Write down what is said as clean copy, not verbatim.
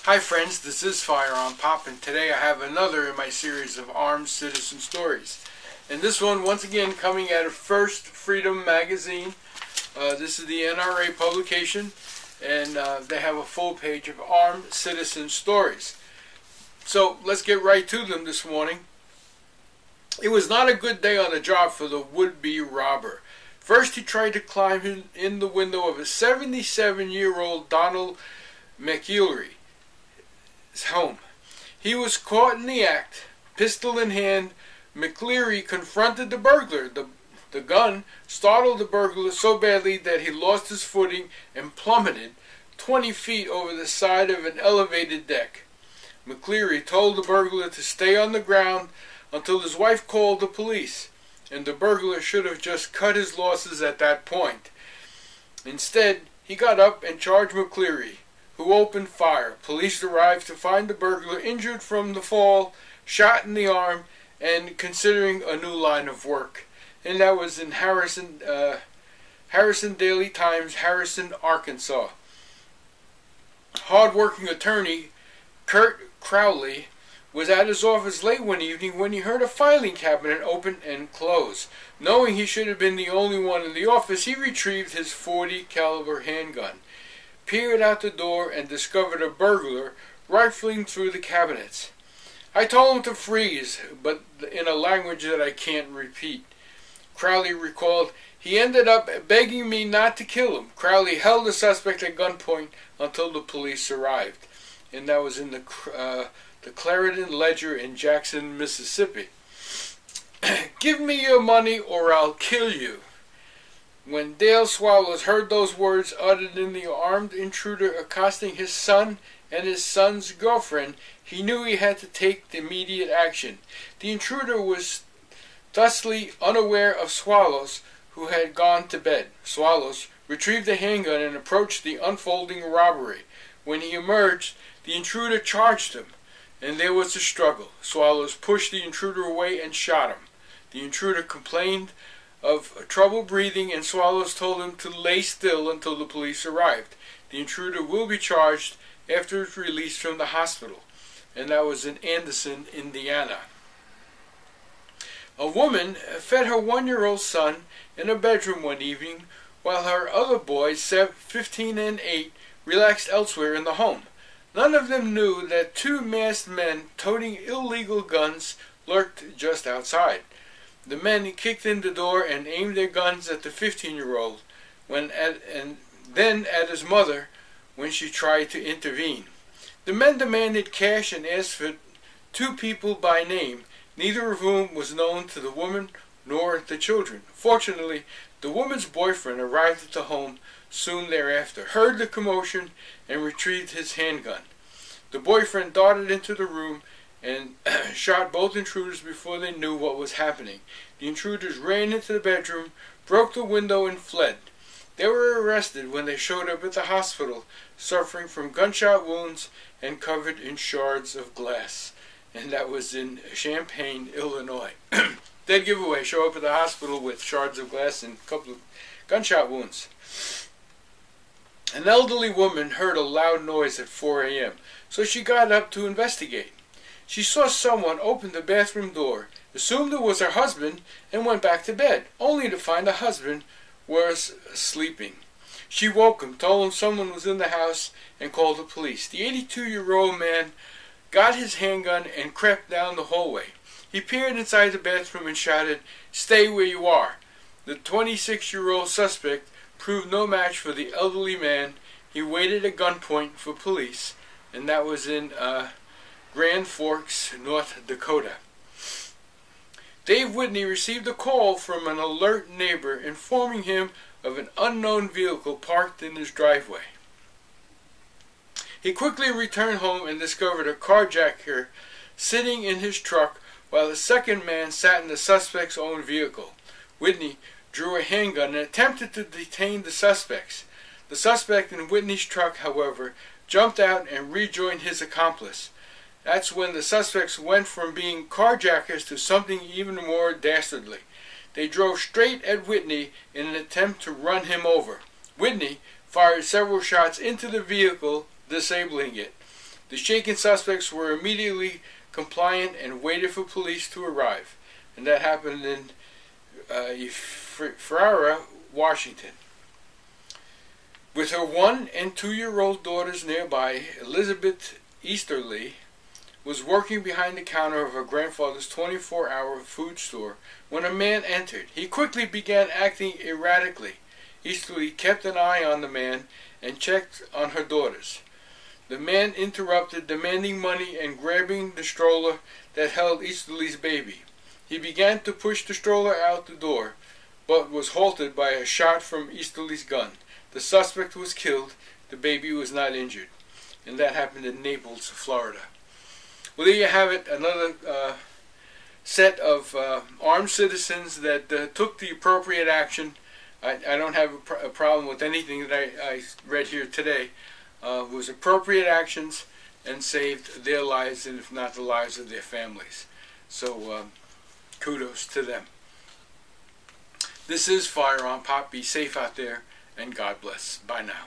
Hi friends, this is FirearmPop, and today I have another in my series of armed citizen stories. And this one, once again, coming out of First Freedom magazine. This is the NRA publication, and they have a full page of armed citizen stories. So let's get right to them this morning. It was not a good day on the job for the would-be robber. First, he tried to climb in the window of a 77-year-old Donald McElry home. He was caught in the act. Pistol in hand, McCleary confronted the burglar. The gun startled the burglar so badly that he lost his footing and plummeted 20 feet over the side of an elevated deck. McCleary told the burglar to stay on the ground until his wife called the police, and the burglar should have just cut his losses at that point. Instead, he got up and charged McCleary, who opened fire. Police arrived to find the burglar injured from the fall, shot in the arm, and considering a new line of work. And that was in Harrison Daily Times, Harrison, Arkansas. Hard-working attorney Kurt Crowley was at his office late one evening when he heard a filing cabinet open and close. Knowing he should have been the only one in the office, he retrieved his .40 caliber handgun, peered out the door, and discovered a burglar rifling through the cabinets. I told him to freeze, but in a language that I can't repeat. Crowley recalled, he ended up begging me not to kill him. Crowley held the suspect at gunpoint until the police arrived. And that was in the Clarendon Ledger in Jackson, Mississippi. Give me your money or I'll kill you. When Dale Swallows heard those words uttered in the armed intruder accosting his son and his son's girlfriend, he knew he had to take immediate action. The intruder was thusly unaware of Swallows, who had gone to bed. Swallows retrieved the handgun and approached the unfolding robbery. When he emerged, the intruder charged him, and there was a struggle. Swallows pushed the intruder away and shot him. The intruder complained of trouble breathing, and Swallows told him to lay still until the police arrived. The intruder will be charged after his release from the hospital. And that was in Anderson, Indiana. A woman fed her 1-year-old son in a bedroom one evening while her other boys, 15 and 8, relaxed elsewhere in the home. None of them knew that 2 masked men toting illegal guns lurked just outside. The men kicked in the door and aimed their guns at the 15-year-old, and then at his mother when she tried to intervene. The men demanded cash and asked for 2 people by name, neither of whom was known to the woman nor the children. Fortunately, the woman's boyfriend arrived at the home soon thereafter, heard the commotion, and retrieved his handgun. The boyfriend darted into the room and shot both intruders before they knew what was happening. The intruders ran into the bedroom, broke the window, and fled. They were arrested when they showed up at the hospital, suffering from gunshot wounds and covered in shards of glass. And that was in Champaign, Illinois. Dead giveaway, show up at the hospital with shards of glass and a couple of gunshot wounds. An elderly woman heard a loud noise at 4 a.m., so she got up to investigate. She saw someone open the bathroom door, assumed it was her husband, and went back to bed, only to find the husband was sleeping. She woke him, told him someone was in the house, and called the police. The 82-year-old man got his handgun and crept down the hallway. He peered inside the bathroom and shouted, "Stay where you are." The 26-year-old suspect proved no match for the elderly man. He waited at gunpoint for police, and that was in Grand Forks, North Dakota. Dave Whitney received a call from an alert neighbor informing him of an unknown vehicle parked in his driveway. He quickly returned home and discovered a carjacker sitting in his truck while a second man sat in the suspect's own vehicle. Whitney drew a handgun and attempted to detain the suspects. The suspect in Whitney's truck, however, jumped out and rejoined his accomplice. That's when the suspects went from being carjackers to something even more dastardly. They drove straight at Whitney in an attempt to run him over. Whitney fired several shots into the vehicle, disabling it. The shaken suspects were immediately compliant and waited for police to arrive. And that happened in Ferrara, Washington. With her 1- and 2-year-old daughters nearby, Elizabeth Easterly was working behind the counter of her grandfather's 24-hour food store when a man entered. He quickly began acting erratically. Easterly kept an eye on the man and checked on her daughters. The man interrupted, demanding money and grabbing the stroller that held Easterly's baby. He began to push the stroller out the door, but was halted by a shot from Easterly's gun. The suspect was killed. The baby was not injured. And that happened in Naples, Florida. Well, there you have it, another set of armed citizens that took the appropriate action. I don't have a problem with anything that I read here today. It was appropriate actions and saved their lives, and if not the lives of their families. So kudos to them. This is FirearmPop. Be safe out there, and God bless. Bye now.